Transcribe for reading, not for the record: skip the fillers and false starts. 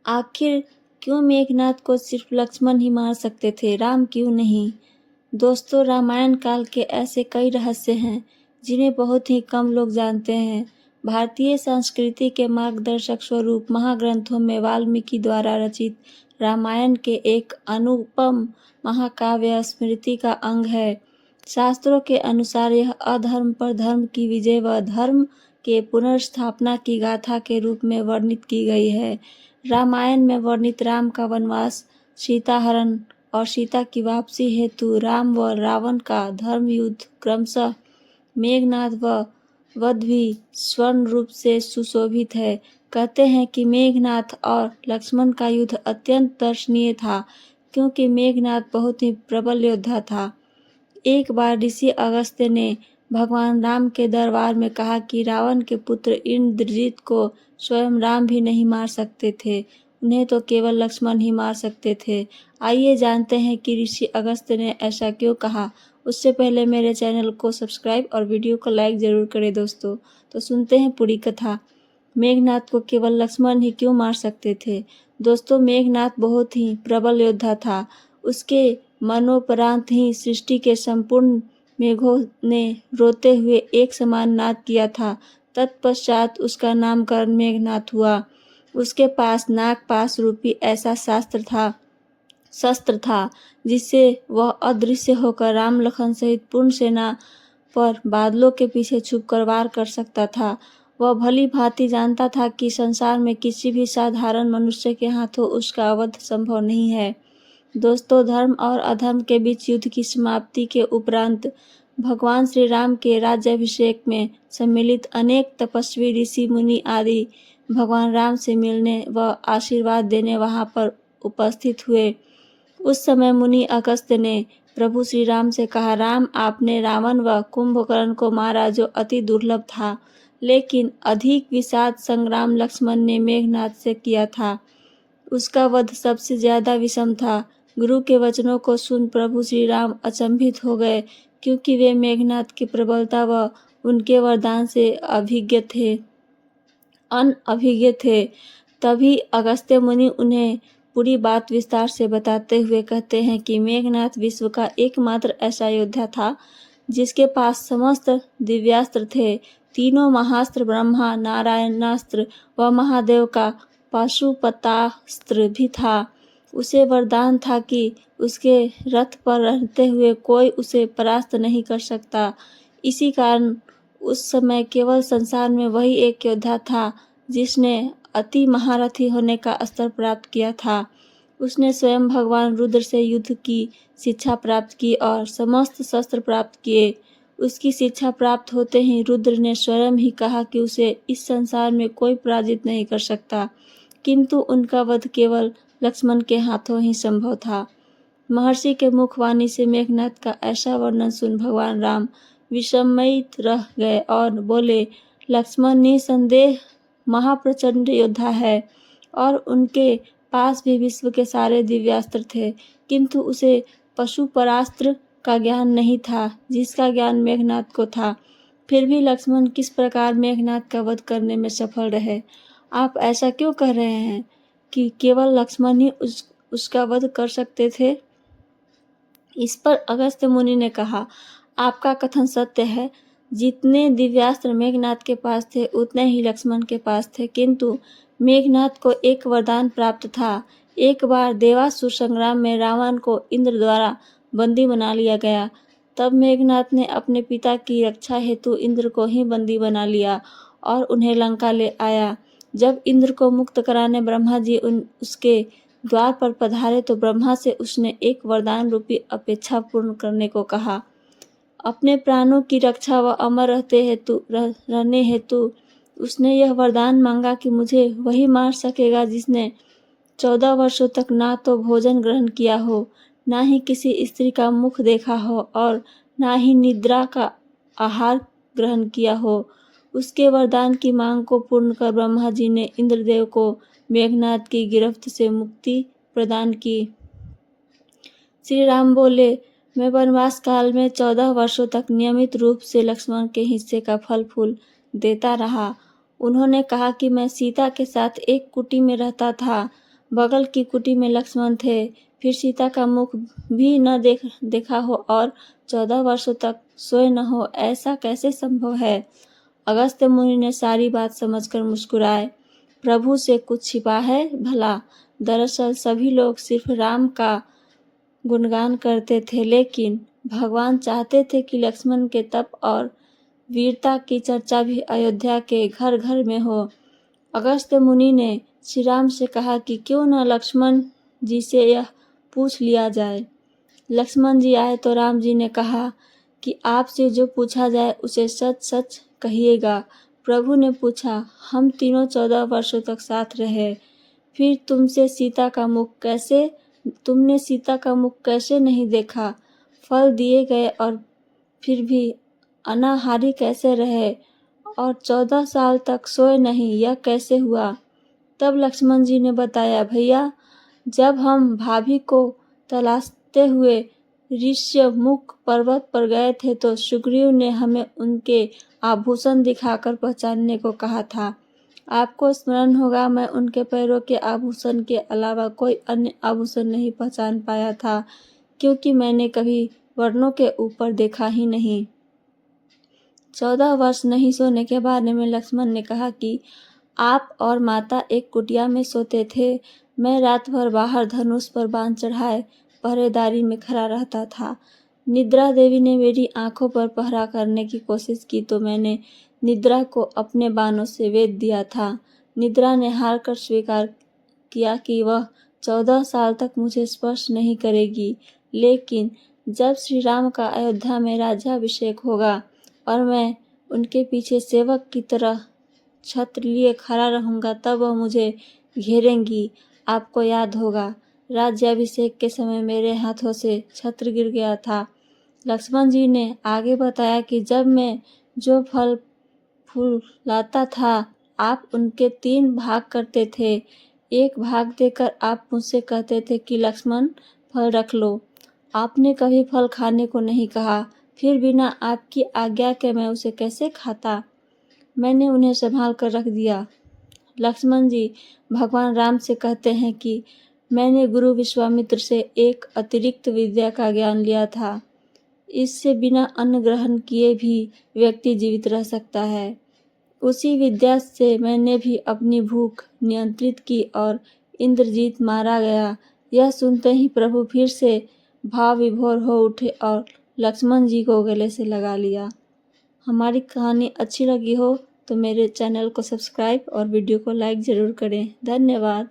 आखिर क्यों मेघनाथ को सिर्फ लक्ष्मण ही मार सकते थे, राम क्यों नहीं? दोस्तों, रामायण काल के ऐसे कई रहस्य हैं जिन्हें बहुत ही कम लोग जानते हैं। भारतीय संस्कृति के मार्गदर्शक स्वरूप महाग्रंथों में वाल्मीकि द्वारा रचित रामायण के एक अनुपम महाकाव्य स्मृति का अंग है। शास्त्रों के अनुसार यह अधर्म पर धर्म की विजय व धर्म के पुनर्स्थापना की गाथा के रूप में वर्णित की गई है। रामायण में वर्णित राम का वनवास, सीता हरण और सीता की वापसी हेतु राम व रावण का धर्म युद्ध क्रमशः मेघनाद व वध भी स्वर्ण रूप से सुशोभित है। कहते हैं कि मेघनाथ और लक्ष्मण का युद्ध अत्यंत दर्शनीय था, क्योंकि मेघनाथ बहुत ही प्रबल योद्धा था। एक बार ऋषि अगस्त्य ने भगवान राम के दरबार में कहा कि रावण के पुत्र इंद्रजित को स्वयं राम भी नहीं मार सकते थे, उन्हें तो केवल लक्ष्मण ही मार सकते थे। आइए जानते हैं कि ऋषि अगस्त्य ने ऐसा क्यों कहा। उससे पहले मेरे चैनल को सब्सक्राइब और वीडियो को लाइक जरूर करें दोस्तों। तो सुनते हैं पूरी कथा। मेघनाथ को केवल लक्ष्मण ही क्यों मार सकते थे? दोस्तों, मेघनाथ बहुत ही प्रबल योद्धा था। उसके मनोपरांत ही सृष्टि के संपूर्ण मेघों ने रोते हुए एक समान नाद किया था। तत्पश्चात उसका नामकरण मेघनाथ हुआ। उसके पास नागपाश रूपी ऐसा शस्त्र था जिससे वह अदृश्य होकर राम लखन सहित पूर्ण सेना पर बादलों के पीछे छुपकर वार कर सकता था। वह भली भांति जानता था कि संसार में किसी भी साधारण मनुष्य के हाथों उसका वध संभव नहीं है। दोस्तों, धर्म और अधर्म के बीच युद्ध की समाप्ति के उपरांत भगवान श्री राम के राज्याभिषेक में सम्मिलित अनेक तपस्वी ऋषि मुनि आदि भगवान राम से मिलने व आशीर्वाद देने वहां पर उपस्थित हुए। उस समय मुनि अगस्त्य ने प्रभु श्री राम से कहा, राम, आपने रावण व कुंभकर्ण को मारा जो अति दुर्लभ था, लेकिन अधिक विषाद संग्राम लक्ष्मण ने मेघनाथ से किया था। उसका वध सबसे ज्यादा विषम था। गुरु के वचनों को सुन प्रभु श्री राम अचंभित हो गए, क्योंकि वे मेघनाथ की प्रबलता व उनके वरदान से अनभिज्ञ थे। तभी अगस्त्य मुनि उन्हें पूरी बात विस्तार से बताते हुए कहते हैं कि मेघनाथ विश्व का एकमात्र ऐसा योद्धा था जिसके पास समस्त दिव्यास्त्र थे। तीनों महास्त्र, ब्रह्मा, नारायणास्त्र व महादेव का पाशुपतास्त्र भी था। उसे वरदान था कि उसके रथ पर रहते हुए कोई उसे परास्त नहीं कर सकता। इसी कारण उस समय केवल संसार में वही एक योद्धा था जिसने अति महारथी होने का स्तर प्राप्त किया था। उसने स्वयं भगवान रुद्र से युद्ध की शिक्षा प्राप्त की और समस्त शस्त्र प्राप्त किए। उसकी शिक्षा प्राप्त होते ही रुद्र ने स्वयं ही कहा कि उसे इस संसार में कोई पराजित नहीं कर सकता, किंतु उनका वध केवल लक्ष्मण के हाथों ही संभव था। महर्षि के मुखवाणी से मेघनाथ का ऐसा वर्णन सुन भगवान राम विस्मयित रह गए और बोले, लक्ष्मण निसंदेह महाप्रचंड योद्धा है और उनके पास भी विश्व के सारे दिव्यास्त्र थे, किंतु उसे पशुपरास्त्र का ज्ञान नहीं था जिसका ज्ञान मेघनाथ को था। फिर भी लक्ष्मण किस प्रकार मेघनाथ का वध करने में सफल रहे? आप ऐसा क्यों कह रहे हैं कि केवल लक्ष्मण ही उसका वध कर सकते थे? इस पर अगस्त्य मुनि ने कहा, आपका कथन सत्य है। जितने दिव्यास्त्र मेघनाथ के पास थे उतने ही लक्ष्मण के पास थे, किंतु मेघनाथ को एक वरदान प्राप्त था। एक बार देवासुर संग्राम में रावण को इंद्र द्वारा बंदी बना लिया गया। तब मेघनाथ ने अपने पिता की रक्षा हेतु इंद्र को ही बंदी बना लिया और उन्हें लंका ले आया। जब इंद्र को मुक्त कराने ब्रह्मा जी उसके द्वार पर पधारे तो ब्रह्मा से उसने एक वरदान रूपी अपेक्षा पूर्ण करने को कहा। अपने प्राणों की रक्षा व अमर रहने हेतु उसने यह वरदान मांगा कि मुझे वही मार सकेगा जिसने 14 वर्षों तक ना तो भोजन ग्रहण किया हो, ना ही किसी स्त्री का मुख देखा हो और ना ही निद्रा का आहार ग्रहण किया हो। उसके वरदान की मांग को पूर्ण कर ब्रह्मा जी ने इंद्रदेव को मेघनाथ की गिरफ्त से मुक्ति प्रदान की। श्री राम बोले, मैं वनवास काल में 14 वर्षों तक नियमित रूप से लक्ष्मण के हिस्से का फल फूल देता रहा। उन्होंने कहा कि मैं सीता के साथ एक कुटी में रहता था। बगल की कुटी में लक्ष्मण थे। फिर सीता का मुख भी न देखा हो और 14 वर्षों तक सोए न हो, ऐसा कैसे संभव है? अगस्त्य मुनि ने सारी बात समझकर मुस्कुराए। प्रभु से कुछ छिपा है भला? दरअसल सभी लोग सिर्फ राम का गुणगान करते थे, लेकिन भगवान चाहते थे कि लक्ष्मण के तप और वीरता की चर्चा भी अयोध्या के घर घर में हो। अगस्त्य मुनि ने श्री राम से कहा कि क्यों न लक्ष्मण जी से यह पूछ लिया जाए। लक्ष्मण जी आए तो राम जी ने कहा कि आपसे जो पूछा जाए उसे सच सच कहिएगा। प्रभु ने पूछा, हम तीनों 14 वर्षों तक साथ रहे, फिर तुमने सीता का मुख कैसे नहीं देखा? फल दिए गए और फिर भी अनाहारी कैसे रहे और 14 साल तक सोए नहीं, यह कैसे हुआ? तब लक्ष्मण जी ने बताया, भैया, जब हम भाभी को तलाशते हुए ऋष्यमुख पर्वत पर गए थे तो सुग्रीव ने हमें उनके आभूषण दिखाकर पहचानने को कहा था। आपको स्मरण होगा, मैं उनके पैरों के आभूषण के अलावा कोई अन्य आभूषण नहीं पहचान पाया था, क्योंकि मैंने कभी वर्णों के ऊपर देखा ही नहीं। 14 वर्ष नहीं सोने के बारे में लक्ष्मण ने कहा कि आप और माता एक कुटिया में सोते थे। मैं रात भर बाहर धनुष पर बाण चढ़ाए पहरेदारी में खड़ा रहता था। निद्रा देवी ने मेरी आंखों पर पहरा करने की कोशिश की तो मैंने निद्रा को अपने बाणों से वेध दिया था। निद्रा ने हार कर स्वीकार किया कि वह 14 साल तक मुझे स्पर्श नहीं करेगी, लेकिन जब श्री राम का अयोध्या में राज्याभिषेक होगा और मैं उनके पीछे सेवक की तरह छत्र लिए खड़ा रहूंगा, तब वह मुझे घेरेंगी। आपको याद होगा, राज्याभिषेक के समय मेरे हाथों से छत्र गिर गया था। लक्ष्मण जी ने आगे बताया कि जब मैं जो फल फूल लाता था, आप उनके 3 भाग करते थे। एक भाग देकर आप मुझसे कहते थे कि लक्ष्मण, फल रख लो। आपने कभी फल खाने को नहीं कहा, फिर बिना आपकी आज्ञा के मैं उसे कैसे खाता? मैंने उन्हें संभाल कर रख दिया। लक्ष्मण जी भगवान राम से कहते हैं कि मैंने गुरु विश्वामित्र से एक अतिरिक्त विद्या का ज्ञान लिया था। इससे बिना अन्न ग्रहण किए भी व्यक्ति जीवित रह सकता है। उसी विद्या से मैंने भी अपनी भूख नियंत्रित की और इंद्रजीत मारा गया। यह सुनते ही प्रभु फिर से भाव विभोर हो उठे और लक्ष्मण जी को गले से लगा लिया। हमारी कहानी अच्छी लगी हो तो मेरे चैनल को सब्सक्राइब और वीडियो को लाइक ज़रूर करें। धन्यवाद।